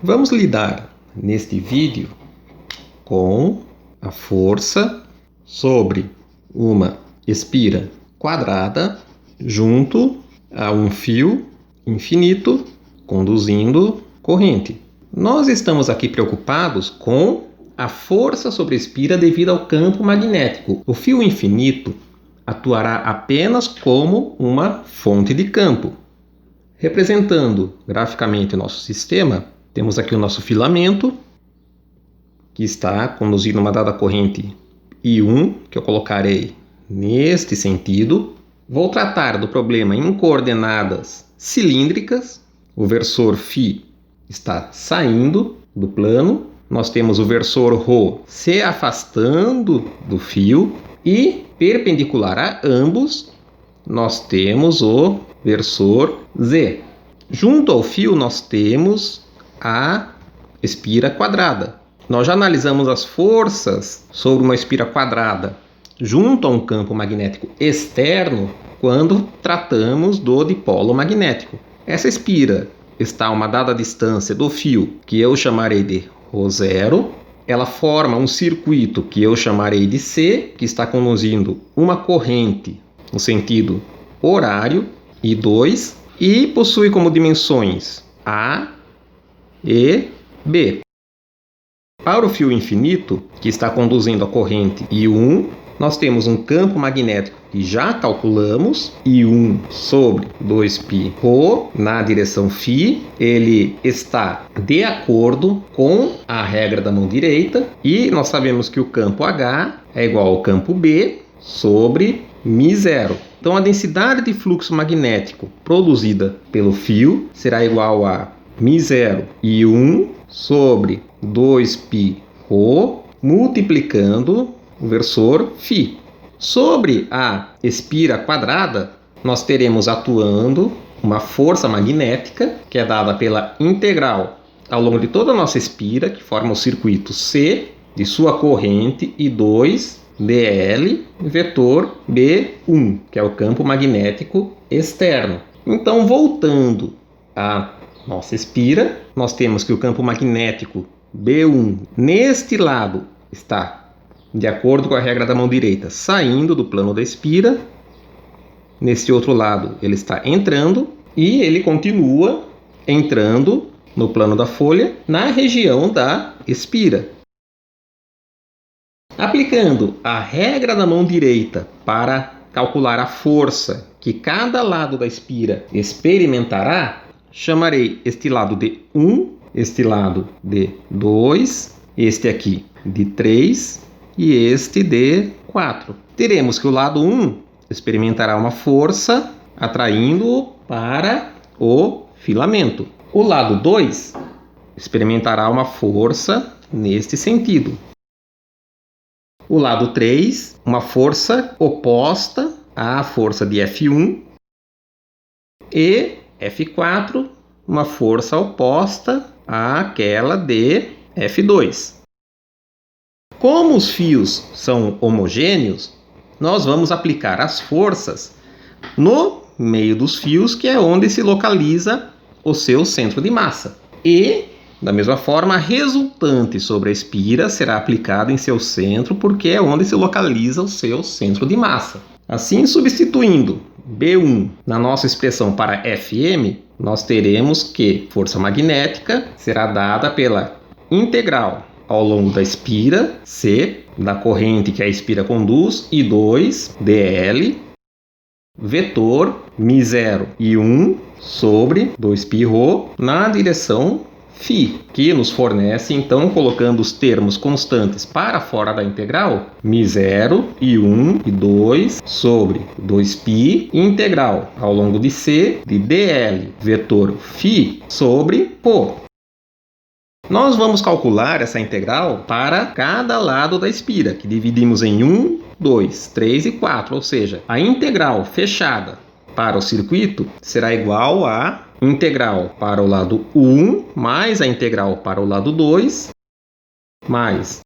Vamos lidar neste vídeo com a força sobre uma espira quadrada junto a um fio infinito conduzindo corrente. Nós estamos aqui preocupados com a força sobre a espira devido ao campo magnético. O fio infinito atuará apenas como uma fonte de campo. Representando graficamente o nosso sistema, temos aqui o nosso filamento, que está conduzindo uma dada corrente I1, que eu colocarei neste sentido. Vou tratar do problema em coordenadas cilíndricas. O versor φ está saindo do plano. Nós temos o versor ρ se afastando do fio e perpendicular a ambos, nós temos o versor Z. Junto ao fio nós temos a espira quadrada. Nós já analisamos as forças sobre uma espira quadrada junto a um campo magnético externo quando tratamos do dipolo magnético. Essa espira está a uma dada distância do fio, que eu chamarei de ρ0. Ela forma um circuito que eu chamarei de C, que está conduzindo uma corrente no sentido horário, I2, e possui como dimensões A e B. Para o fio infinito, que está conduzindo a corrente I1, nós temos um campo magnético que já calculamos, I1 sobre 2πρ na direção φ. Ele está de acordo com a regra da mão direita e nós sabemos que o campo H é igual ao campo B sobre μ0. Então a densidade de fluxo magnético produzida pelo fio será igual a μ0 I1 sobre 2πρ multiplicando o versor φ. Sobre a espira quadrada, nós teremos atuando uma força magnética, que é dada pela integral ao longo de toda a nossa espira, que forma o circuito C, de sua corrente I2 dl, vetor B1, que é o campo magnético externo. Então, voltando à nossa espira, nós temos que o campo magnético B1, neste lado, está de acordo com a regra da mão direita, saindo do plano da espira. Neste outro lado, ele está entrando e ele continua entrando no plano da folha, na região da espira. Aplicando a regra da mão direita para calcular a força que cada lado da espira experimentará, chamarei este lado de 1, este lado de 2, este aqui de 3 e este de 4. Teremos que o lado 1 experimentará uma força atraindo-o para o filamento. O lado 2 experimentará uma força neste sentido. O lado 3, uma força oposta à força de F1. E F4, uma força oposta àquela de F2. Como os fios são homogêneos, nós vamos aplicar as forças no meio dos fios, que é onde se localiza o seu centro de massa. E, da mesma forma, a resultante sobre a espira será aplicada em seu centro, porque é onde se localiza o seu centro de massa. Assim, substituindo B1 na nossa expressão para Fm, nós teremos que força magnética será dada pela integral ao longo da espira, C, da corrente que a espira conduz, I2, dl, vetor μ0 I1 sobre 2πρ na direção φ, que nos fornece, então, colocando os termos constantes para fora da integral, μ0, I1 e 2 sobre 2π, integral ao longo de C, de dl, vetor φ sobre ρ. Nós vamos calcular essa integral para cada lado da espira, que dividimos em 1, 2, 3 e 4, ou seja, a integral fechada para o circuito será igual a integral para o lado 1 mais a integral para o lado 2 mais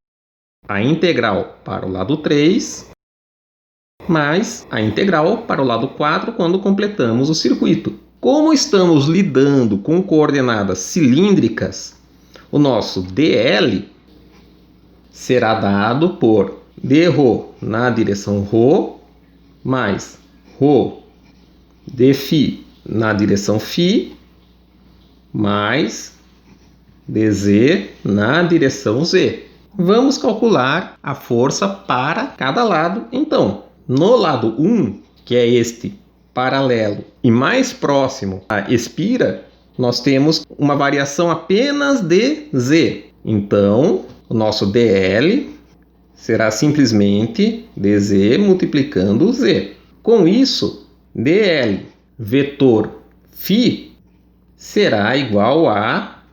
a integral para o lado 3 mais a integral para o lado 4 quando completamos o circuito. Como estamos lidando com coordenadas cilíndricas, o nosso dl será dado por dρ na direção ρ mais ρ dφ na direção φ mais dz na direção z. Vamos calcular a força para cada lado, então. No lado 1, que é este paralelo e mais próximo à espira, nós temos uma variação apenas de z. Então, o nosso dl será simplesmente dz multiplicando z. Com isso, dl vetor φ será igual a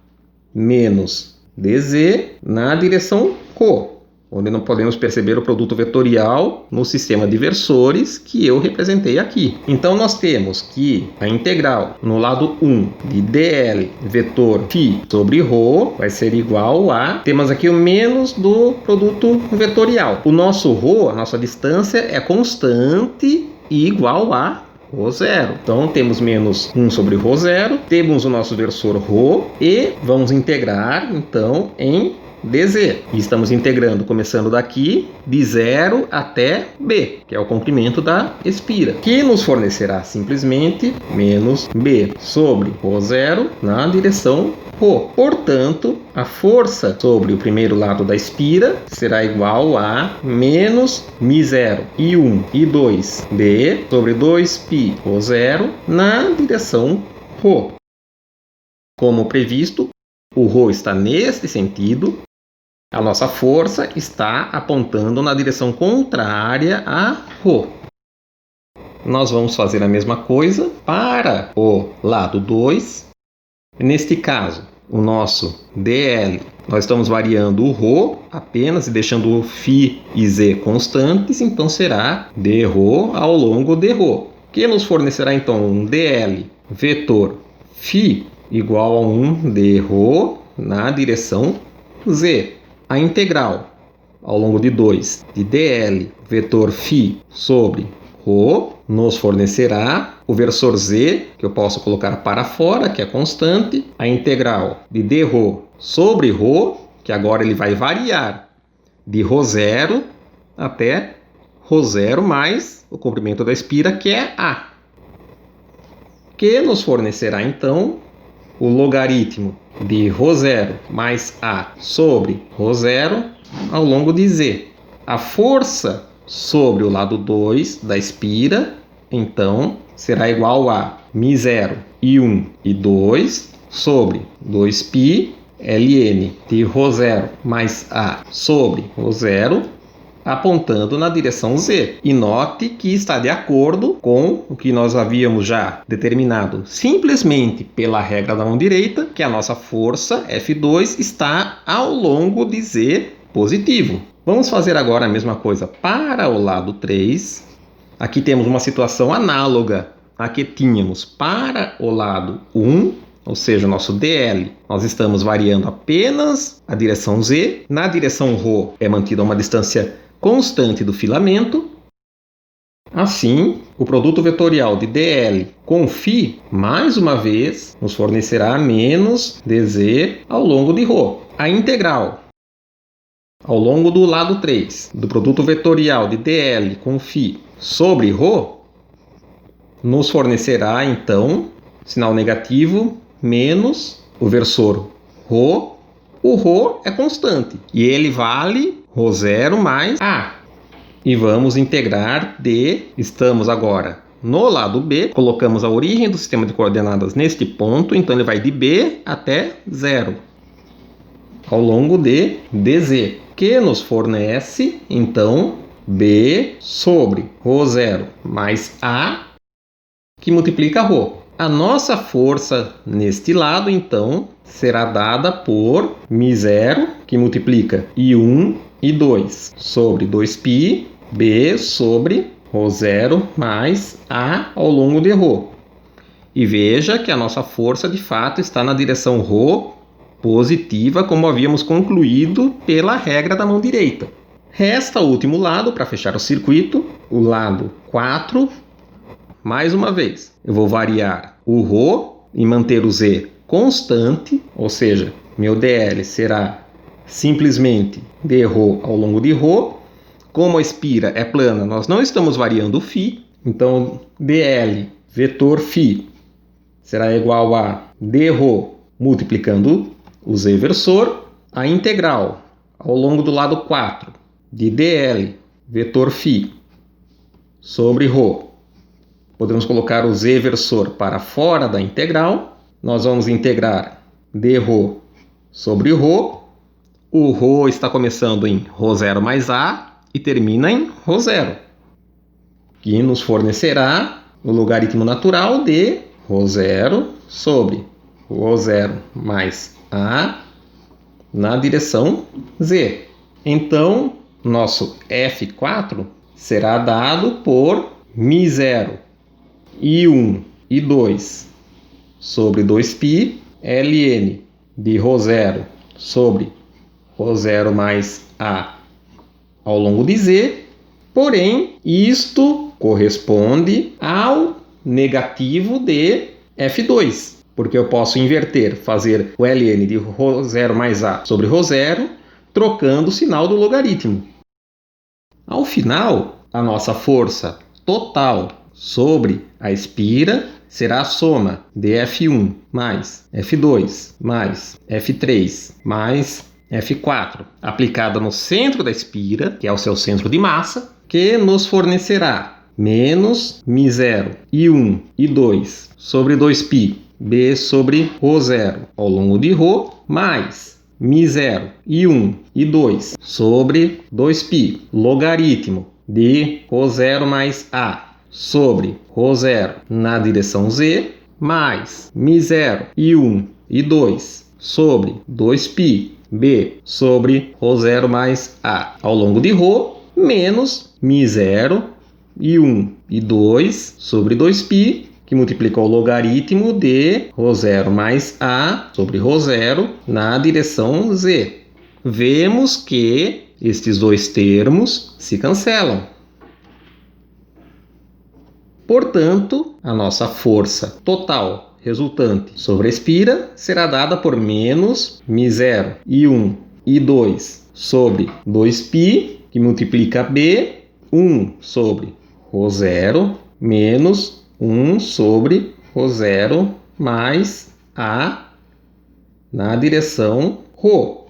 menos dz na direção ρ, onde não podemos perceber o produto vetorial no sistema de versores que eu representei aqui. Então, nós temos que a integral no lado 1 de dl vetor φ sobre ρ vai ser igual a... Temos aqui o menos do produto vetorial. O nosso ρ, a nossa distância, é constante e igual a ρ0. Então, temos menos 1 sobre ρ0, temos o nosso versor ρ e vamos integrar, então, em dz. E estamos integrando, começando daqui, de 0 até b, que é o comprimento da espira, que nos fornecerá simplesmente menos b sobre ρ0 na direção ρ. Portanto, a força sobre o primeiro lado da espira será igual a menos μ0 I1 I2 b sobre 2π ρ0 na direção ρ. Como previsto, o ρ está neste sentido. A nossa força está apontando na direção contrária a ρ. Nós vamos fazer a mesma coisa para o lado 2. Neste caso, o nosso dl, nós estamos variando o ρ apenas e deixando o φ e z constantes, então será dρ ao longo de ρ, que nos fornecerá então um dl vetor φ igual a 1 dρ na direção z. A integral ao longo de 2 de dl vetor φ sobre ρ nos fornecerá o versor z, que eu posso colocar para fora, que é constante, a integral de dρ sobre ρ, que agora ele vai variar de ρ0 até ρ0 mais o comprimento da espira, que é a, que nos fornecerá então o logaritmo de ρ0 mais a sobre ρ0 ao longo de z. A força sobre o lado 2 da espira, então, será igual a μ0 I1 e 2 sobre 2π ln de ρ0 mais a sobre ρ0, apontando na direção z. E note que está de acordo com o que nós havíamos já determinado simplesmente pela regra da mão direita, que a nossa força F2 está ao longo de z positivo. Vamos fazer agora a mesma coisa para o lado 3. Aqui temos uma situação análoga à que tínhamos para o lado 1, ou seja, nosso dl. Nós estamos variando apenas a direção z. Na direção ρ é mantida uma distância constante do filamento. Assim, o produto vetorial de dl com φ, mais uma vez, nos fornecerá menos dz ao longo de ρ. A integral ao longo do lado 3 do produto vetorial de dl com φ sobre ρ nos fornecerá, então, sinal negativo, menos o versor ρ. O ρ é constante e ele vale ρ0 mais a. E vamos integrar de... Estamos agora no lado b, colocamos a origem do sistema de coordenadas neste ponto, então ele vai de b até 0, ao longo de dz, que nos fornece, então, b sobre ρ0 mais a, que multiplica ρ. A nossa força neste lado, então, será dada por μ0, que multiplica I1 e 2 sobre 2π, b sobre ρ0 mais a ao longo de ρ. E veja que a nossa força, de fato, está na direção ρ positiva, como havíamos concluído pela regra da mão direita. Resta o último lado para fechar o circuito, o lado 4. Mais uma vez, eu vou variar o ρ e manter o z constante, ou seja, meu dl será simplesmente dρ ao longo de ρ. Como a espira é plana, nós não estamos variando o φ, então dl vetor φ será igual a dρ multiplicando o z versor, a integral ao longo do lado 4 de dl vetor φ sobre ρ. Podemos colocar o z versor para fora da integral. Nós vamos integrar dρ sobre ρ. O ρ está começando em ρ0 mais a e termina em ρ0, que nos fornecerá o logaritmo natural de ρ0 sobre ρ0 mais a na direção z. Então, nosso F4 será dado por μ0, I1 e 2 sobre 2π, ln de ρ0 sobre ρ0 mais a ao longo de z, porém, isto corresponde ao negativo de F2, porque eu posso inverter, fazer o ln de ρ0 mais a sobre ρ0, trocando o sinal do logaritmo. Ao final, a nossa força total sobre a espira será a soma de F1 mais F2 mais F3 mais F4, aplicada no centro da espira, que é o seu centro de massa, que nos fornecerá menos μ0, I1 e 2 sobre 2π, b sobre ρ0 ao longo de ρ, mais μ0, I1 e 2 sobre 2π, logaritmo de ρ0 mais a sobre ρ0 na direção z, mais μ0, I1 e 2 sobre 2π, b sobre ρ0 mais a ao longo de ρ, menos μ0, I1 e 2 sobre 2π, que multiplica o logaritmo de ρ0 mais a sobre ρ0 na direção z. Vemos que estes dois termos se cancelam. Portanto, a nossa força total resultante sobre a espira será dada por menos μ0, I1 e 2 sobre 2π, que multiplica b, 1 sobre ρ0, menos 1 sobre ρ0 mais a na direção ρ.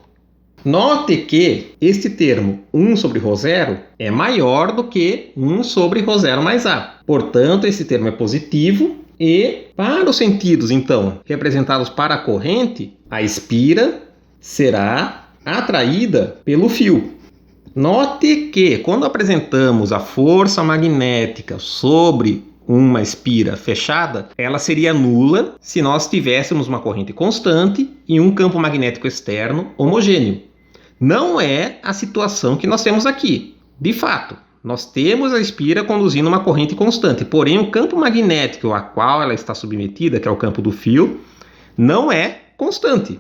Note que este termo 1 sobre ρ0 é maior do que 1 sobre ρ0 mais a. Portanto, esse termo é positivo. E, para os sentidos, então, representados para a corrente, a espira será atraída pelo fio. Note que, quando apresentamos a força magnética sobre uma espira fechada, ela seria nula se nós tivéssemos uma corrente constante e um campo magnético externo homogêneo. Não é a situação que nós temos aqui. De fato, nós temos a espira conduzindo uma corrente constante, porém o campo magnético a qual ela está submetida, que é o campo do fio, não é constante.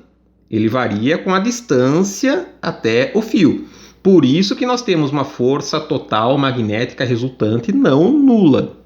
Ele varia com a distância até o fio. Por isso que nós temos uma força total magnética resultante não nula.